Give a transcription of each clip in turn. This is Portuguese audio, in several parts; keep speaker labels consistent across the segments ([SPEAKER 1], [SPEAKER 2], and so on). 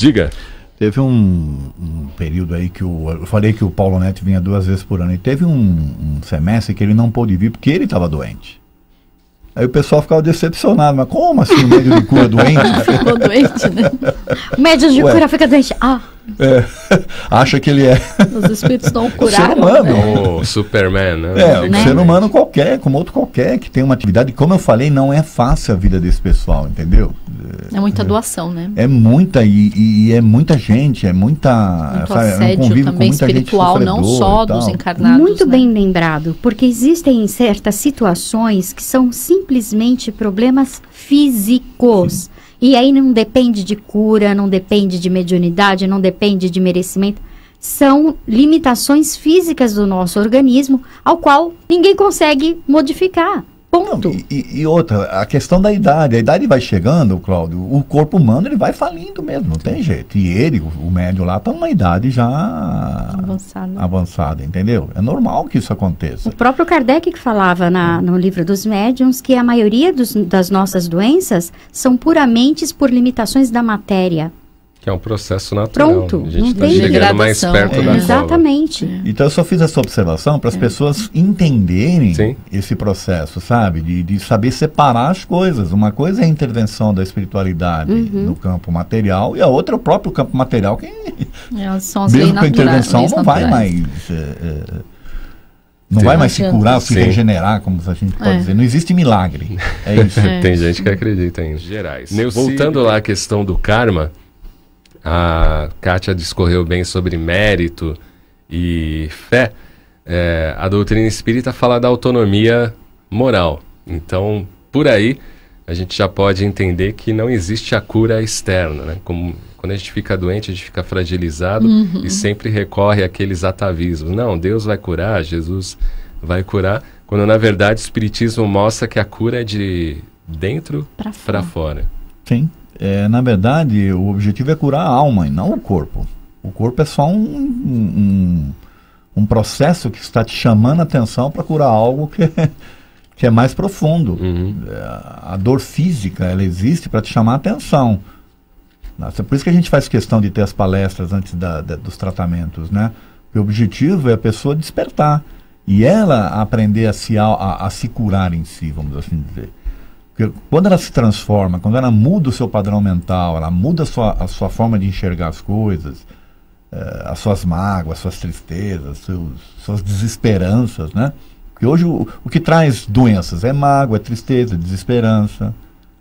[SPEAKER 1] Diga.
[SPEAKER 2] Teve um período aí que eu falei que o Paulo Neto vinha 2 vezes por ano, e teve um semestre que ele não pôde vir porque ele estava doente. Aí o pessoal ficava decepcionado, mas como assim o médium de cura doente?
[SPEAKER 3] Ficou doente, né?
[SPEAKER 4] O médium de cura fica doente.
[SPEAKER 2] Acha que ele é...
[SPEAKER 3] Os espíritos não curaram.
[SPEAKER 2] Ser humano.
[SPEAKER 3] Né?
[SPEAKER 1] O Superman, né?
[SPEAKER 2] Um ser humano qualquer, como outro qualquer, que tem uma atividade. Como eu falei, não é fácil a vida desse pessoal, entendeu?
[SPEAKER 3] É muita doação, né?
[SPEAKER 2] É muita, e é muita gente, é muita...
[SPEAKER 3] Muito
[SPEAKER 2] sabe,
[SPEAKER 3] assédio também espiritual, não só dos encarnados.
[SPEAKER 4] Muito
[SPEAKER 3] né?
[SPEAKER 4] bem lembrado, porque existem certas situações que são simplesmente problemas físicos. Sim. E aí não depende de cura, não depende de mediunidade, não depende de merecimento. São limitações físicas do nosso organismo, ao qual ninguém consegue modificar. Ponto.
[SPEAKER 2] Não, e outra, a questão da idade. A idade vai chegando, Cláudio, o corpo humano ele vai falindo mesmo, não tem jeito. E ele, o médium lá, está numa idade já avançada, entendeu? É normal que isso aconteça.
[SPEAKER 4] O próprio Kardec que falava no livro dos médiuns que a maioria das nossas doenças são puramente por limitações da matéria.
[SPEAKER 1] Que é um processo natural.
[SPEAKER 4] Pronto,
[SPEAKER 1] a gente
[SPEAKER 4] está
[SPEAKER 1] chegando mais perto da
[SPEAKER 4] Exatamente.
[SPEAKER 1] Cola.
[SPEAKER 2] Então eu só fiz essa observação para as pessoas entenderem esse processo, sabe? De saber separar as coisas. Uma coisa é a intervenção da espiritualidade no campo material, e a outra é o próprio campo material, que
[SPEAKER 3] são as
[SPEAKER 2] mesmo com a intervenção não vai mais... Não vai mais se curar, se regenerar, como a gente pode dizer. Não existe milagre. É isso.
[SPEAKER 1] Tem gente que acredita em gerais. Voltando lá à questão do karma, a Kátia discorreu bem sobre mérito e fé. A doutrina espírita fala da autonomia moral. Então, por aí, a gente já pode entender que não existe a cura externa, né? Como quando a gente fica doente, a gente fica fragilizado e sempre recorre àqueles atavismos. Não, Deus vai curar, Jesus vai curar, quando na verdade o Espiritismo mostra que a cura é de dentro para fora.
[SPEAKER 2] Sim. Na verdade, o objetivo é curar a alma e não o corpo. O corpo é só um processo que está te chamando a atenção para curar algo que é mais profundo. A dor física, ela existe para te chamar a atenção. Por isso que a gente faz questão de ter as palestras antes dos tratamentos, né? Porque o objetivo é a pessoa despertar e ela aprender a se curar em si, vamos assim dizer. Porque quando ela se transforma, quando ela muda o seu padrão mental, ela muda a sua forma de enxergar as coisas, as suas mágoas, suas tristezas, suas desesperanças, né? Porque hoje o que traz doenças é mágoa, é tristeza, desesperança,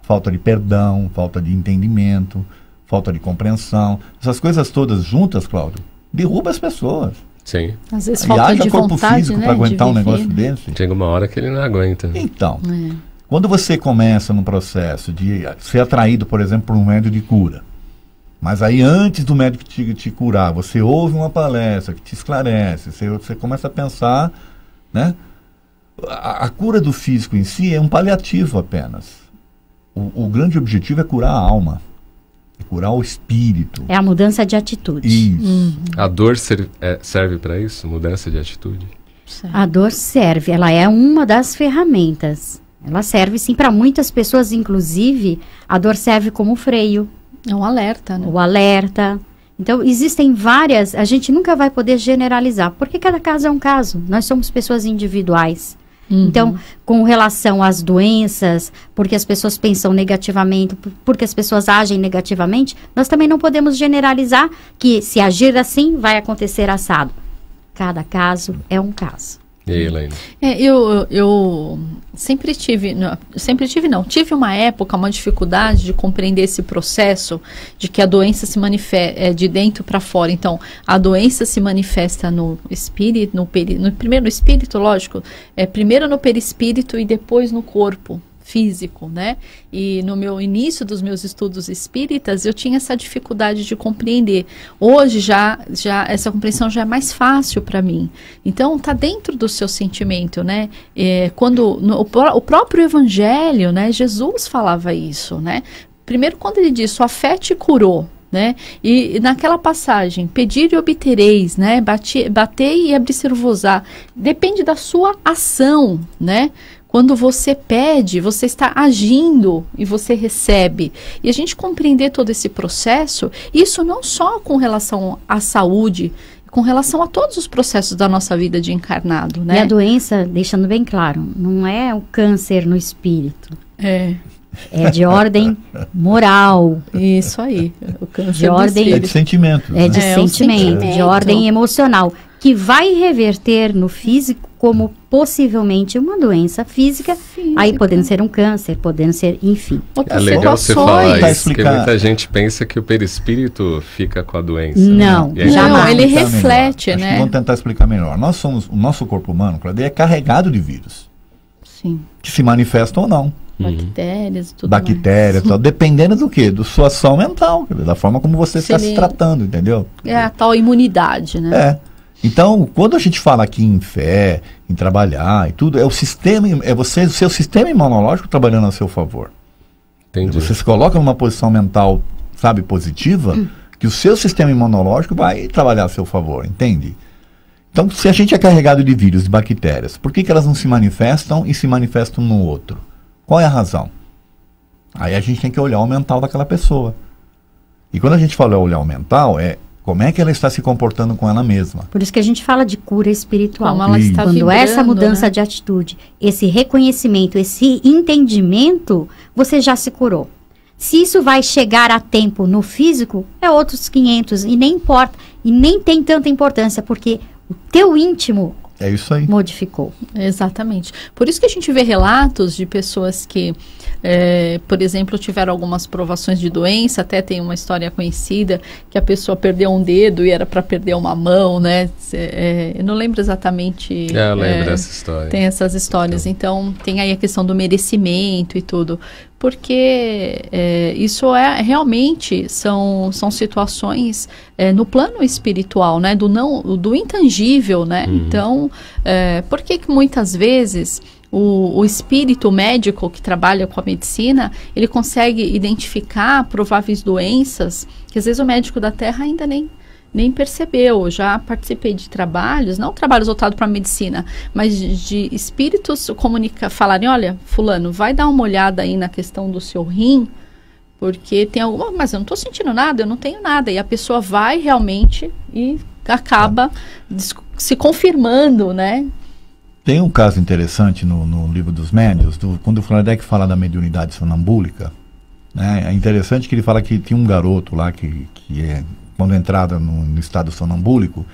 [SPEAKER 2] falta de perdão, falta de entendimento, falta de compreensão. Essas coisas todas juntas, Cláudio, derruba as pessoas.
[SPEAKER 1] Sim.
[SPEAKER 3] Às vezes falta de
[SPEAKER 2] corpo
[SPEAKER 3] vontade,
[SPEAKER 2] físico para aguentar um negócio desse.
[SPEAKER 1] Chega uma hora que ele não aguenta.
[SPEAKER 2] Então, quando você começa num processo de ser atraído, por exemplo, por um médium de cura, mas aí antes do médico te curar, você ouve uma palestra que te esclarece, você começa a pensar, né? A cura do físico em si é um paliativo apenas. O grande objetivo é curar a alma, é curar o espírito.
[SPEAKER 4] É a mudança de atitude.
[SPEAKER 2] Isso.
[SPEAKER 1] A dor serve para isso? Mudança de atitude?
[SPEAKER 4] A dor serve, ela é uma das ferramentas. Ela serve sim para muitas pessoas, inclusive a dor serve como freio.
[SPEAKER 3] É um alerta, né?
[SPEAKER 4] O alerta. Então existem várias, a gente nunca vai poder generalizar, porque cada caso é um caso. Nós somos pessoas individuais. Então, com relação às doenças, porque as pessoas pensam negativamente, porque as pessoas agem negativamente, nós também não podemos generalizar que se agir assim, vai acontecer assado. Cada caso é um caso.
[SPEAKER 1] E aí, Elaine?
[SPEAKER 3] Eu tive uma época, uma dificuldade de compreender esse processo de que a doença se manifesta de dentro para fora. Então, a doença se manifesta no espírito, primeiro no espírito, lógico, primeiro no perispírito e depois no corpo físico, né? E no meu início dos meus estudos espíritas, eu tinha essa dificuldade de compreender. Hoje já essa compreensão já é mais fácil para mim. Então tá dentro do seu sentimento, né? O próprio Evangelho, né? Jesus falava isso, né? Primeiro quando ele diz, sua fé te curou, né? E naquela passagem, pedir e obtereis, né? Batei e abrir-se-vos-á. Depende da sua ação, né? Quando você pede, você está agindo e você recebe. E a gente compreender todo esse processo, isso não só com relação à saúde, com relação a todos os processos da nossa vida de encarnado, né?
[SPEAKER 4] E a doença, deixando bem claro, não é o câncer no espírito.
[SPEAKER 3] É
[SPEAKER 4] de ordem moral.
[SPEAKER 3] Isso aí. O câncer
[SPEAKER 4] de ordem,
[SPEAKER 2] é de sentimento.
[SPEAKER 4] É de sentimento, de ordem emocional, que vai reverter no físico como possivelmente uma doença física, aí podendo ser um câncer, podendo ser, enfim.
[SPEAKER 1] É legal você falar isso, porque muita gente pensa que o perispírito fica com a doença.
[SPEAKER 4] Não,
[SPEAKER 1] né?
[SPEAKER 3] Não, ele reflete, né?
[SPEAKER 2] Vamos tentar explicar melhor. O nosso corpo humano, Claudia, é carregado de vírus.
[SPEAKER 3] Sim.
[SPEAKER 2] Que se manifestam ou não.
[SPEAKER 3] Bactérias e tudo
[SPEAKER 2] Bactérias, tal, dependendo do quê? Da sua ação mental, da forma como você está se tratando, entendeu?
[SPEAKER 3] É a tal imunidade, né?
[SPEAKER 2] É. Então, quando a gente fala aqui em fé, em trabalhar e tudo, é o sistema, o seu sistema imunológico trabalhando a seu favor.
[SPEAKER 1] Entendi.
[SPEAKER 2] Você se coloca numa posição mental, sabe, positiva, que o seu sistema imunológico vai trabalhar a seu favor, entende? Então, se a gente é carregado de vírus, de bactérias, por que elas não se manifestam e se manifestam no outro? Qual é a razão? Aí a gente tem que olhar o mental daquela pessoa. E quando a gente fala olhar o mental, é como é que ela está se comportando com ela mesma.
[SPEAKER 4] Por isso que a gente fala de cura espiritual.
[SPEAKER 3] Como ela está
[SPEAKER 4] Quando
[SPEAKER 3] vibrando,
[SPEAKER 4] essa mudança,
[SPEAKER 3] né?
[SPEAKER 4] de atitude, esse reconhecimento, esse entendimento, você já se curou. Se isso vai chegar a tempo no físico, é outros 500 e nem importa, e nem tem tanta importância, porque o teu íntimo
[SPEAKER 2] é isso aí.
[SPEAKER 4] Modificou.
[SPEAKER 3] Exatamente. Por isso que a gente vê relatos de pessoas que, por exemplo, tiveram algumas provações de doença, até tem uma história conhecida, que a pessoa perdeu um dedo e era para perder uma mão, né? Eu não lembro exatamente.
[SPEAKER 1] Eu lembro dessa história.
[SPEAKER 3] Tem essas histórias. Então, tem aí a questão do merecimento e tudo. Porque isso realmente são situações no plano espiritual, né? Do intangível, né? Então, por que muitas vezes o espírito médico que trabalha com a medicina, ele consegue identificar prováveis doenças que às vezes o médico da Terra ainda nem percebeu. Já participei de trabalhos, não trabalhos voltados para a medicina, mas de espíritos falarem, olha, fulano, vai dar uma olhada aí na questão do seu rim, porque tem alguma, mas eu não estou sentindo nada, eu não tenho nada. E a pessoa vai realmente e acaba se confirmando, né?
[SPEAKER 2] Tem um caso interessante no livro dos médiuns, quando o Kardec fala da mediunidade sonambúlica, né? É interessante que ele fala que tinha um garoto lá que quando entrava no estado sonambúlico,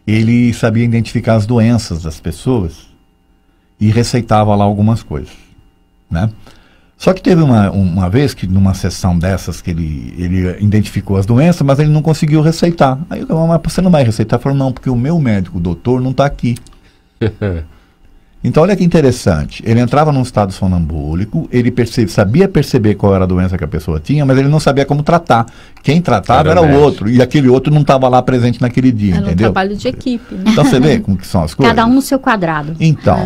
[SPEAKER 2] ele sabia identificar as doenças das pessoas e receitava lá algumas coisas, né? Só que teve uma vez que numa sessão dessas que ele identificou as doenças, mas ele não conseguiu receitar. Aí eu falei, mas você não vai receitar? Ele falou, não, porque o meu médico, o doutor, não está aqui. Então, olha que interessante. Ele entrava num estado sonambúlico, ele sabia perceber qual era a doença que a pessoa tinha, mas ele não sabia como tratar. Quem tratava era o outro, e aquele outro não estava lá presente naquele dia, entendeu?
[SPEAKER 3] Era um trabalho de equipe. Né?
[SPEAKER 2] Então, você vê como que são as coisas?
[SPEAKER 4] Cada um no seu quadrado.
[SPEAKER 2] Então,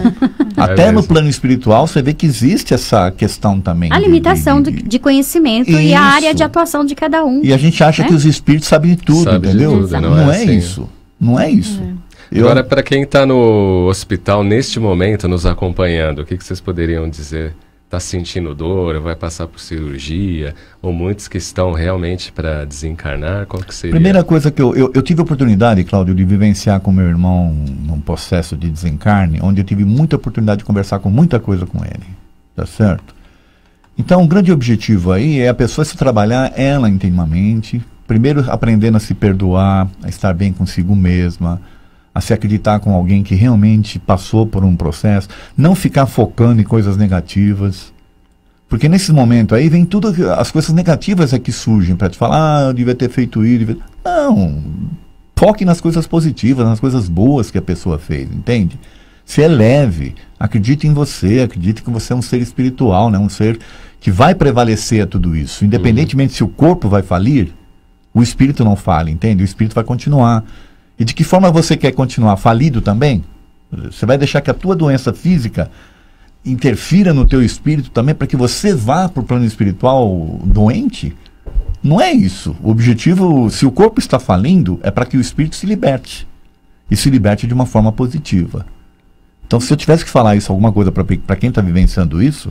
[SPEAKER 2] até no plano espiritual, você vê que existe essa questão também.
[SPEAKER 4] A limitação de conhecimento e a área de atuação de cada um.
[SPEAKER 2] E a gente acha que os espíritos sabem de tudo, entendeu?
[SPEAKER 1] De tudo,
[SPEAKER 2] não é assim. Isso. Não é isso.
[SPEAKER 1] Agora, para quem está no hospital neste momento, nos acompanhando, o que vocês poderiam dizer? Está sentindo dor, vai passar por cirurgia, ou muitos que estão realmente para desencarnar? Qual que seria?
[SPEAKER 2] Primeira coisa que eu tive a oportunidade, Cláudio, de vivenciar com meu irmão num processo de desencarne, onde eu tive muita oportunidade de conversar com muita coisa com ele, tá certo? Então, o grande objetivo aí é a pessoa se trabalhar ela intimamente, primeiro aprendendo a se perdoar, a estar bem consigo mesma, a se acreditar com alguém que realmente passou por um processo, não ficar focando em coisas negativas, porque nesse momento aí vem tudo, as coisas negativas é que surgem para te falar, eu devia ter feito isso, não, foque nas coisas positivas, nas coisas boas que a pessoa fez, entende? Se eleve, acredite em você, acredite que você é um ser espiritual, né? Um ser que vai prevalecer a tudo isso, independentemente se o corpo vai falir, o espírito não fale, entende? O espírito vai continuar. E de que forma você quer continuar? Falido também? Você vai deixar que a tua doença física interfira no teu espírito também para que você vá para o plano espiritual doente? Não é isso. O objetivo, se o corpo está falindo, é para que o espírito se liberte. E se liberte de uma forma positiva. Então, se eu tivesse que falar isso, alguma coisa para quem está vivenciando isso,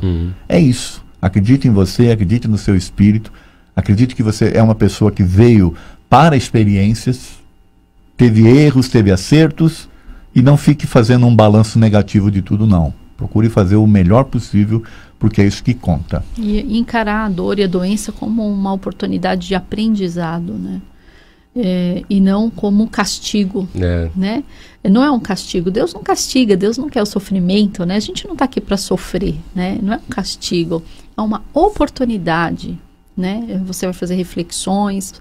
[SPEAKER 2] é isso. Acredite em você, acredite no seu espírito, acredite que você é uma pessoa que veio para experiências, teve erros, teve acertos, e não fique fazendo um balanço negativo de tudo, não. Procure fazer o melhor possível, porque é isso que conta.
[SPEAKER 3] E encarar a dor e a doença como uma oportunidade de aprendizado, né? E não como um castigo, né? Não é um castigo. Deus não castiga, Deus não quer o sofrimento, né? A gente não está aqui para sofrer, né? Não é um castigo, é uma oportunidade, né? Você vai fazer reflexões,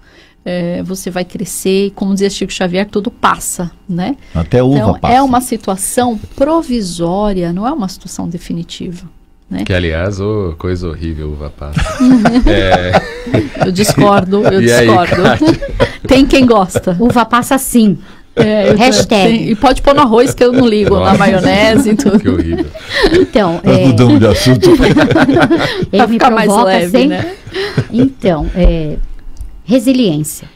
[SPEAKER 3] você vai crescer, e como dizia Chico Xavier, tudo passa, né?
[SPEAKER 2] Até uva
[SPEAKER 3] então,
[SPEAKER 2] passa.
[SPEAKER 3] É uma situação provisória, não é uma situação definitiva. Né?
[SPEAKER 1] Que, aliás, coisa horrível, uva passa.
[SPEAKER 3] Eu discordo, eu
[SPEAKER 1] E
[SPEAKER 3] discordo.
[SPEAKER 1] aí,
[SPEAKER 3] Tem quem gosta.
[SPEAKER 4] Uva passa sim. Hashtag.
[SPEAKER 3] E pode pôr no arroz que eu não ligo,
[SPEAKER 1] Nossa.
[SPEAKER 3] na maionese e tudo.
[SPEAKER 1] Que horrível.
[SPEAKER 4] Então,
[SPEAKER 2] Nós mudamos de assunto.
[SPEAKER 4] ele
[SPEAKER 3] Pra
[SPEAKER 4] me
[SPEAKER 3] ficar mais
[SPEAKER 4] provoca
[SPEAKER 3] leve,
[SPEAKER 4] sempre.
[SPEAKER 3] né?
[SPEAKER 4] Então, resiliência.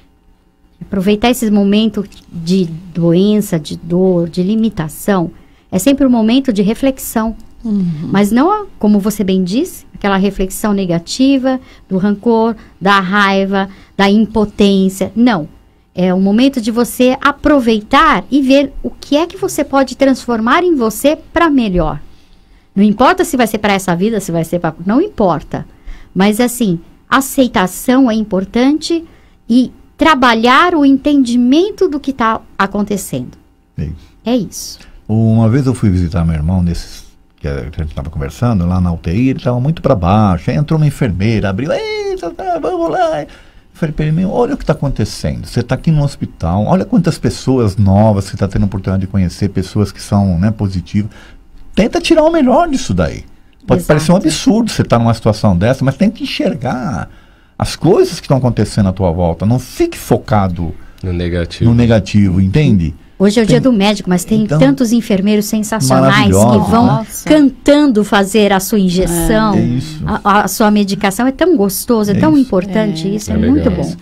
[SPEAKER 4] Aproveitar esses momentos de doença, de dor, de limitação, é sempre um momento de reflexão. Mas não, como você bem disse, aquela reflexão negativa, do rancor, da raiva, da impotência. Não. É um momento de você aproveitar e ver o que é que você pode transformar em você para melhor. Não importa se vai ser para essa vida, se vai ser para... Não importa. Mas, assim, aceitação é importante e trabalhar o entendimento do que está acontecendo. É isso.
[SPEAKER 2] Uma vez eu fui visitar meu irmão, que a gente estava conversando, lá na UTI, ele estava muito para baixo. Aí entrou uma enfermeira, abriu, vamos lá. Eu falei para ele, olha o que está acontecendo. Você está aqui no hospital, olha quantas pessoas novas você está tendo a oportunidade de conhecer, pessoas que são, né, positivas. Tenta tirar o melhor disso daí. Pode
[SPEAKER 4] Exato.
[SPEAKER 2] parecer um absurdo você estar numa situação dessa, mas tenta enxergar as coisas que estão acontecendo à tua volta. Não fique focado
[SPEAKER 1] No negativo.
[SPEAKER 2] no negativo, entende?
[SPEAKER 4] Hoje é o dia do médico, mas tem
[SPEAKER 2] Então,
[SPEAKER 4] tantos enfermeiros sensacionais que
[SPEAKER 2] maravilhosos,
[SPEAKER 4] vão
[SPEAKER 3] Nossa.
[SPEAKER 4] cantando fazer a sua injeção,
[SPEAKER 2] É isso.
[SPEAKER 4] a sua medicação. É tão gostoso, é tão
[SPEAKER 2] isso.
[SPEAKER 4] importante isso, é
[SPEAKER 1] É
[SPEAKER 4] muito
[SPEAKER 1] legal.
[SPEAKER 4] bom.